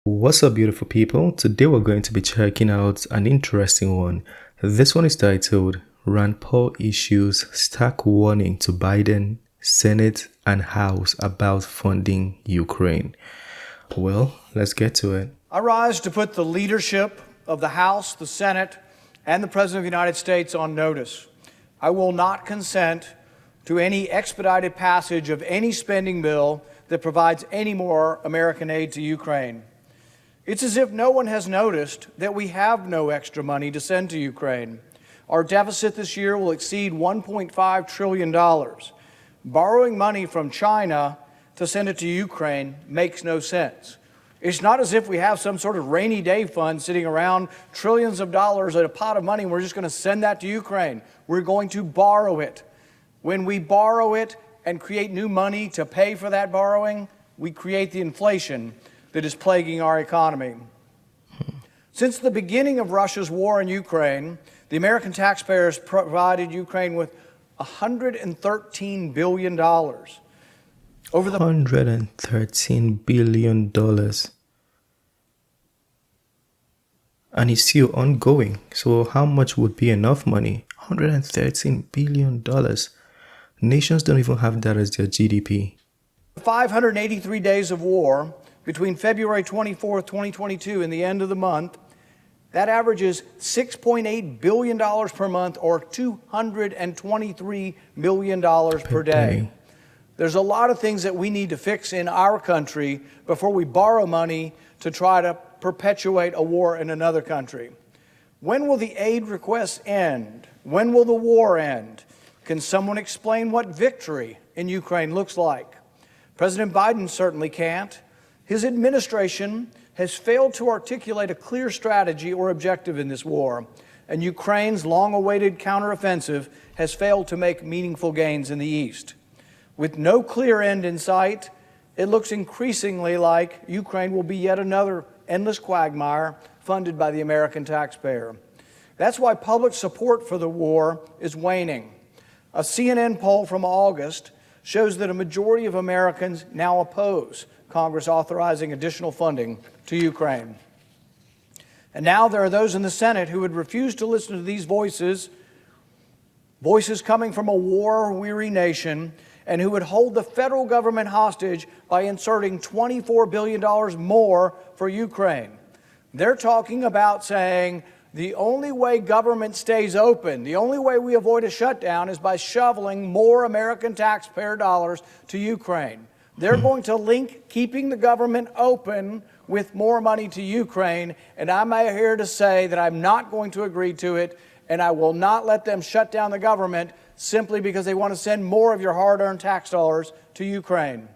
What's up, beautiful people? Today we're going to be checking out an interesting one. This one is titled Rand Paul Issues Stark Warning to Biden, Senate and House About Funding Ukraine. Well, let's get to it. I rise to put the leadership of the House, the Senate, and the President of the United States on notice. I will not consent to any expedited passage of any spending bill that provides any more American aid to Ukraine. It's as if no one has noticed that we have no extra money to send to Ukraine. Our deficit this year will exceed $1.5 trillion. Borrowing money from China to send it to Ukraine makes no sense. It's not as if we have some sort of rainy day fund sitting around, trillions of dollars in a pot of money, and we're just going to send that to Ukraine. We're going to borrow it. When we borrow it and create new money to pay for that borrowing, we create the inflation that is plaguing our economy. Since the beginning of Russia's war in Ukraine, the American taxpayers provided Ukraine with $113 billion. Over the $113 billion. And it's still ongoing. So how much would be enough money? $113 billion. Nations don't even have that as their GDP. 583 days of war between February 24th, 2022 and the end of the month, that averages $6.8 billion per month or $223 million per day. There's a lot of things that we need to fix in our country before we borrow money to try to perpetuate a war in another country. When will the aid requests end? When will the war end? Can someone explain what victory in Ukraine looks like? President Biden certainly can't. His administration has failed to articulate a clear strategy or objective in this war, and Ukraine's long-awaited counteroffensive has failed to make meaningful gains in the East. With no clear end in sight, it looks increasingly like Ukraine will be yet another endless quagmire funded by the American taxpayer. That's why public support for the war is waning. A CNN poll from August shows that a majority of Americans now oppose Congress authorizing additional funding to Ukraine. And now there are those in the Senate who would refuse to listen to these voices coming from a war-weary nation, and who would hold the federal government hostage by inserting $24 billion more for Ukraine. They're talking about saying the only way government stays open, the only way we avoid a shutdown is by shoveling more American taxpayer dollars to Ukraine. They're going to link keeping the government open with more money to Ukraine, and I'm here to say that I'm not going to agree to it, and I will not let them shut down the government simply because they want to send more of your hard-earned tax dollars to Ukraine.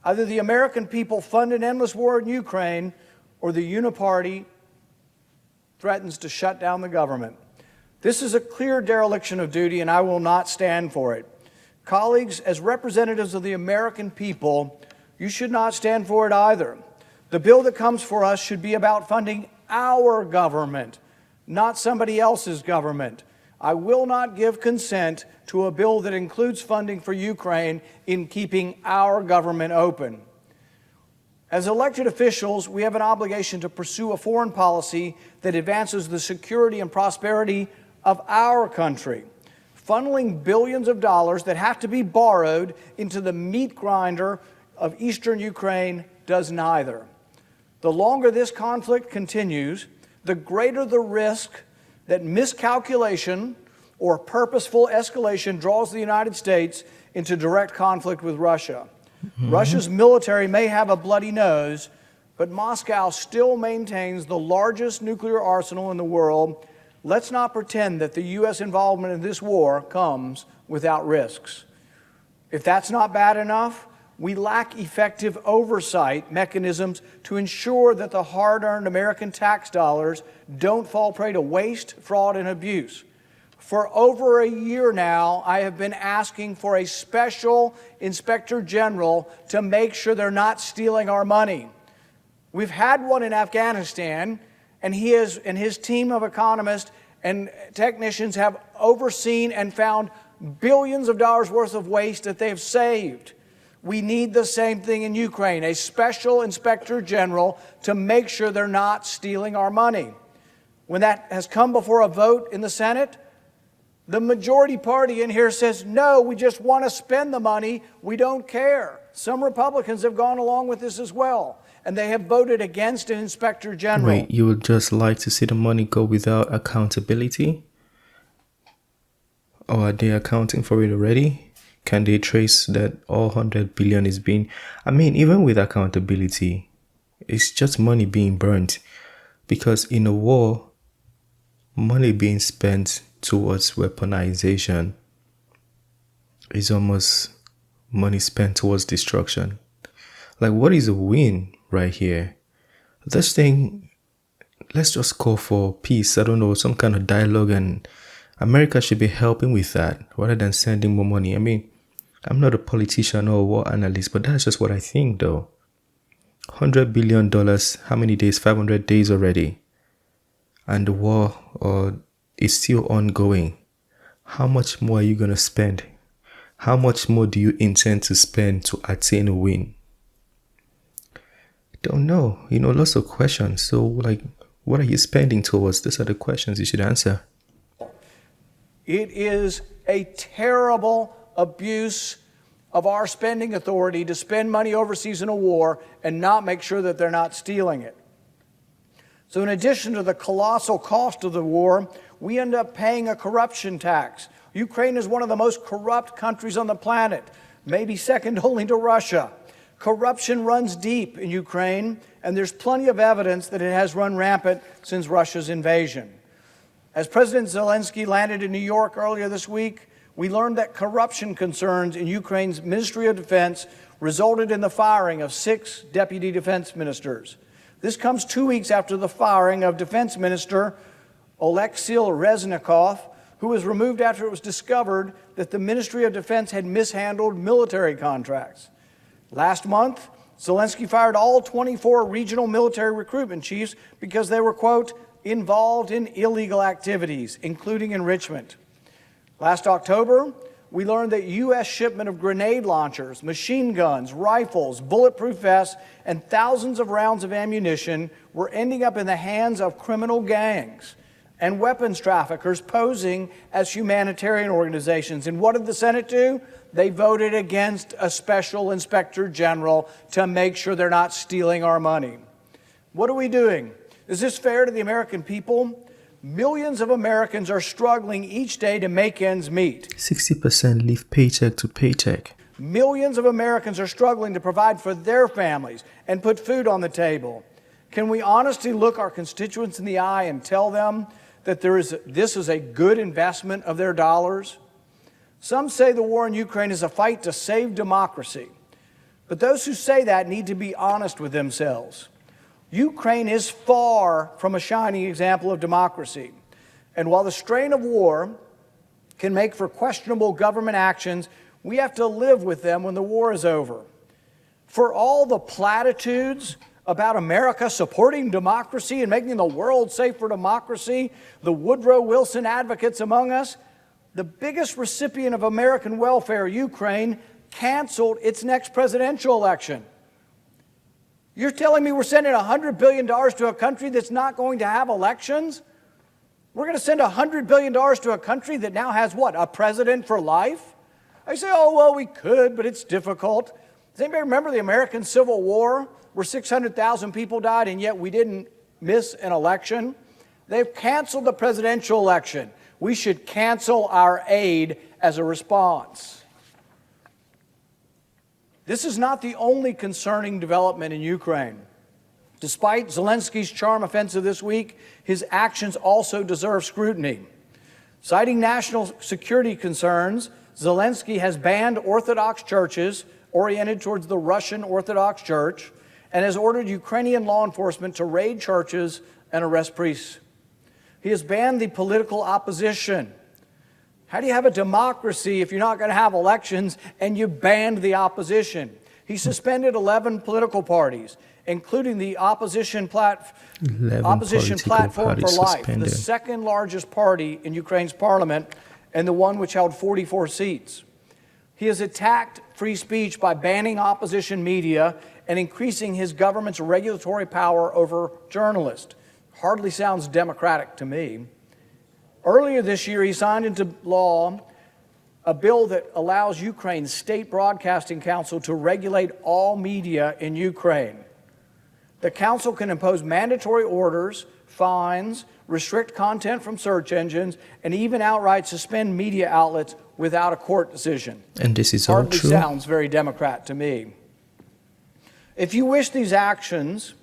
Either the American people fund an endless war in Ukraine, or the uniparty threatens to shut down the government. This is a clear dereliction of duty, and I will not stand for it. Colleagues, as representatives of the American people, you should not stand for it either. The bill that comes for us should be about funding our government, not somebody else's government. I will not give consent to a bill that includes funding for Ukraine in keeping our government open. As elected officials, we have an obligation to pursue a foreign policy that advances the security and prosperity of our country. Funneling billions of dollars that have to be borrowed into the meat grinder of eastern Ukraine does neither. The longer this conflict continues, the greater the risk that miscalculation or purposeful escalation draws the United States into direct conflict with Russia. Russia's military may have a bloody nose, but Moscow still maintains the largest nuclear arsenal in the world. Let's not pretend that the U.S. involvement in this war comes without risks. If that's not bad enough, we lack effective oversight mechanisms to ensure that the hard-earned American tax dollars don't fall prey to waste, fraud, and abuse. For over a year now, I have been asking for a special inspector general to make sure they're not stealing our money. We've had one in Afghanistan, and he and his team of economists and technicians have overseen and found billions of dollars worth of waste that they've saved. We need the same thing in Ukraine, a special inspector general to make sure they're not stealing our money. When that has come before a vote in the Senate, the majority party in here says, no, we just want to spend the money. We don't care. Some Republicans have gone along with this as well, and they have voted against an inspector general. Wait, you would just like to see the money go without accountability? Or are they accounting for it already? Can they trace that all 100 billion is being... I mean, even with accountability, it's just money being burnt. Because in a war, money being spent towards weaponization is almost money spent towards destruction. Like, what is a win right here? This thing, let's just call for peace. I don't know, some kind of dialogue, and America should be helping with that rather than sending more money. I mean, I'm not a politician or a war analyst, but that's just what I think though. $100 billion, how many days? 500 days already. And the war is still ongoing. How much more are you going to spend? How much more do you intend to spend to attain a win? Don't know. Lots of questions. So, what are you spending towards? These are the questions you should answer. It is a terrible abuse of our spending authority to spend money overseas in a war and not make sure that they're not stealing it. So in addition to the colossal cost of the war, we end up paying a corruption tax. Ukraine is one of the most corrupt countries on the planet, maybe second only to Russia. Corruption runs deep in Ukraine, and there's plenty of evidence that it has run rampant since Russia's invasion. As President Zelensky landed in New York earlier this week, we learned that corruption concerns in Ukraine's Ministry of Defense resulted in the firing of 6 deputy defense ministers. This comes 2 weeks after the firing of Defense Minister Oleksiy Reznikov, who was removed after it was discovered that the Ministry of Defense had mishandled military contracts. Last month, Zelensky fired all 24 regional military recruitment chiefs because they were, quote, involved in illegal activities, including enrichment. Last October, we learned that U.S. shipment of grenade launchers, machine guns, rifles, bulletproof vests, and thousands of rounds of ammunition were ending up in the hands of criminal gangs and weapons traffickers posing as humanitarian organizations. And what did the Senate do? They voted against a special inspector general to make sure they're not stealing our money. What are we doing? Is this fair to the American people? Millions of Americans are struggling each day to make ends meet. 60% live paycheck to paycheck. Millions of Americans are struggling to provide for their families and put food on the table. Can we honestly look our constituents in the eye and tell them that this is a good investment of their dollars? Some say the war in Ukraine is a fight to save democracy. But those who say that need to be honest with themselves. Ukraine is far from a shining example of democracy. And while the strain of war can make for questionable government actions, we have to live with them when the war is over. For all the platitudes about America supporting democracy and making the world safe for democracy, the Woodrow Wilson advocates among us, the biggest recipient of American welfare, Ukraine, canceled its next presidential election. You're telling me we're sending $100 billion to a country that's not going to have elections? We're going to send $100 billion to a country that now has what, a president for life? I say, oh, well, we could, but it's difficult. Does anybody remember the American Civil War where 600,000 people died and yet we didn't miss an election? They've canceled the presidential election. We should cancel our aid as a response. This is not the only concerning development in Ukraine. Despite Zelensky's charm offensive this week, his actions also deserve scrutiny. Citing national security concerns, Zelensky has banned Orthodox churches oriented towards the Russian Orthodox Church and has ordered Ukrainian law enforcement to raid churches and arrest priests. He has banned the political opposition. How do you have a democracy if you're not going to have elections and you banned the opposition? He suspended 11 political parties, including the Opposition Platform for Life, the second largest party in Ukraine's parliament and the one which held 44 seats. He has attacked free speech by banning opposition media and increasing his government's regulatory power over journalists. Hardly sounds democratic to me. Earlier this year, he signed into law a bill that allows Ukraine's state broadcasting council to regulate all media in Ukraine. The council can impose mandatory orders, fines, restrict content from search engines, and even outright suspend media outlets without a court decision. And this is all Hardly true. sounds very Democrat to me. If you wish these actions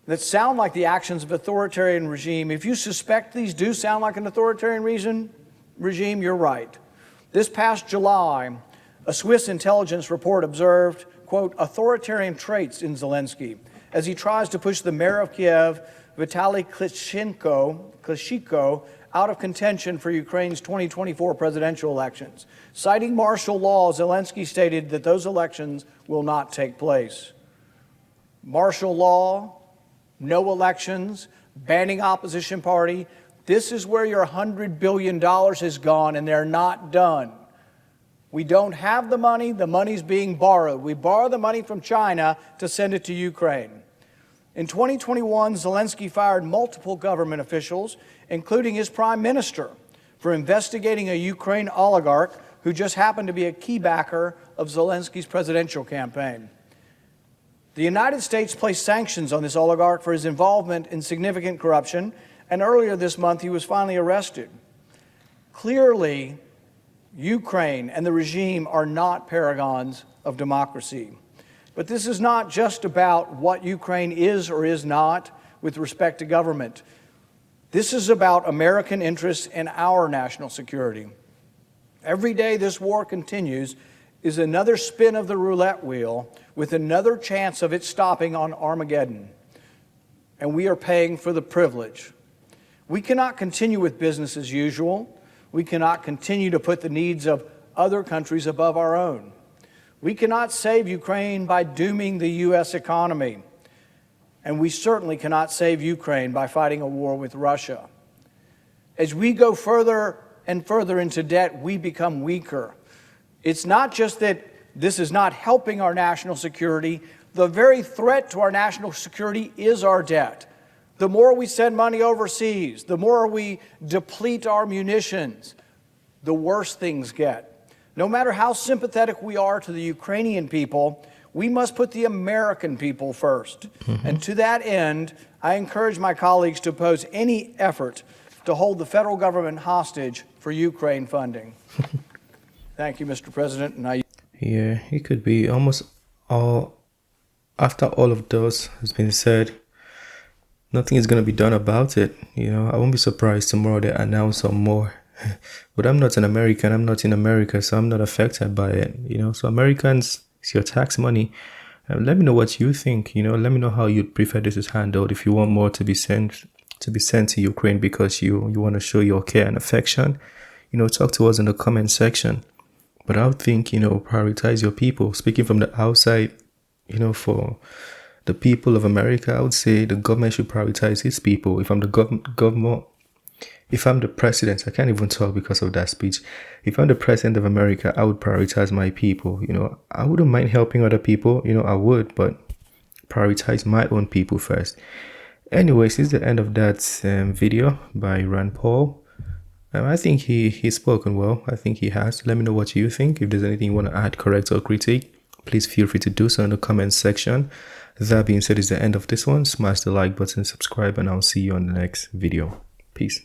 that sound like the actions of authoritarian regime, if you suspect these do sound like an authoritarian regime, you're right. This past July, a Swiss intelligence report observed, quote, authoritarian traits in Zelensky as he tries to push the mayor of Kiev, Vitaly Klitschko, out of contention for Ukraine's 2024 presidential elections. Citing martial law, Zelensky stated that those elections will not take place. Martial law, no elections, banning opposition party. This is where your $100 billion has gone, and they're not done. We don't have the money's being borrowed. We borrow the money from China to send it to Ukraine. In 2021, Zelensky fired multiple government officials, including his prime minister, for investigating a Ukraine oligarch who just happened to be a key backer of Zelensky's presidential campaign. The United States placed sanctions on this oligarch for his involvement in significant corruption, and earlier this month he was finally arrested. Clearly, Ukraine and the regime are not paragons of democracy. But this is not just about what Ukraine is or is not with respect to government. This is about American interests and our national security. Every day this war continues is another spin of the roulette wheel with another chance of it stopping on Armageddon. And we are paying for the privilege. We cannot continue with business as usual. We cannot continue to put the needs of other countries above our own. We cannot save Ukraine by dooming the U.S. economy. And we certainly cannot save Ukraine by fighting a war with Russia. As we go further and further into debt, we become weaker. It's not just that this is not helping our national security. The very threat to our national security is our debt. The more we send money overseas, the more we deplete our munitions, the worse things get. No matter how sympathetic we are to the Ukrainian people, we must put the American people first. And to that end, I encourage my colleagues to oppose any effort to hold the federal government hostage for Ukraine funding. Thank you, Mr. President. And Yeah, it could be almost all, after all of those has been said, nothing is going to be done about it. You know, I won't be surprised tomorrow they announce some more. But I'm not an American. I'm not in America, so I'm not affected by it. You know, so Americans, it's your tax money. Let me know what you think. You know, let me know how you'd prefer this is handled. If you want more to be sent to Ukraine because you want to show your care and affection, you know, talk to us in the comment section. But I would think, you know, prioritize your people. Speaking from the outside, you know, for the people of America, I would say the government should prioritize its people. If I'm the government, if I'm the president, I can't even talk because of that speech. If I'm the president of America, I would prioritize my people. You know, I wouldn't mind helping other people. You know, I would, but prioritize my own people first. Anyways, this is the end of that video by Rand Paul. I think he's spoken well. I think he has. Let me know what you think. If there's anything you want to add, correct, or critique, please feel free to do so in the comments section. That being said, is the end of this one. Smash the like button, subscribe, and I'll see you on the next video. Peace.